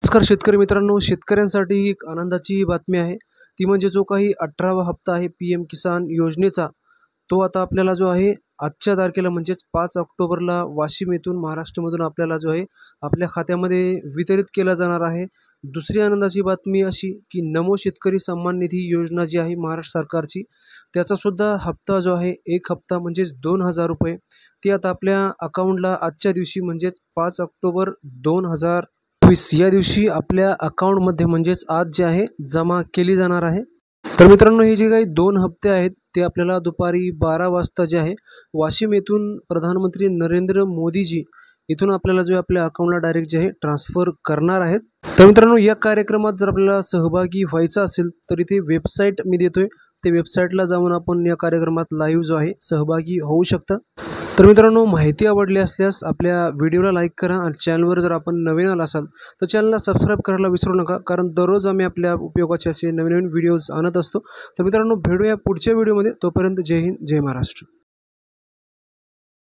नमस्कार शेतकरी मित्रांनो, शेतकऱ्यांसाठी एक आनंदाची बातमी आहे। ती म्हणजे जो काही 18वा हप्ता आहे पीएम किसान योजनेचा, तो आता आपल्याला जो आहे आजच्या तारखेला म्हणजेच 5 ऑक्टोबरला वाशिम येथून महाराष्ट्रामधून आपल्याला जो आहे आपल्या खात्यामध्ये वितरित केला जाणार आहे। दुसरी आनंदाची बातमी अशी की नमो शेतकरी सन्मान निधी योजना जी आहे महाराष्ट्र सरकारची, त्याचा सुद्धा हप्ता जो आहे एक हप्ता म्हणजेच 2000 रुपये ते आता आपल्या अकाउंटला आजच्या दिवशी म्हणजेच 5 ऑक्टोबर 2020 या दिवशी आपल्या अकाउंटमध्ये म्हणजेच आज जे आहे जमा केली जाणार आहे। तर मित्रांनो, हे जे काही 2 हप्ते आहेत ते आपल्याला दुपारी 12 वाजता जे आहे वाशिम येथून प्रधानमंत्री नरेंद्र मोदीजी इथून आपल्याला जो आपल्या अकाउंटला डायरेक्ट जे आहे ट्रान्सफर करणार आहेत। तर मित्रांनो, या कार्यक्रमात जर आपल्याला सहभागी व्हायचं असेल तर इथे वेबसाईट मी देतोय, ते वेबसाईटला जाऊन आपण या कार्यक्रमात लाईव्ह जो आहे सहभागी होऊ शकता। तर मित्रांनो, माहिती आवडली असल्यास आपल्या व्हिडिओला लाईक करा आणि चॅनलवर जर आपण नवीन आला असाल तर चॅनलला सबस्क्राईब करायला विसरू नका, कारण दररोज आम्ही आपल्या उपयोगाचे असे नवीन व्हिडिओज आणत असतो। तर मित्रांनो, भेटूया पुढच्या व्हिडिओमध्ये। तोपर्यंत जय हिंद, जय महाराष्ट्र।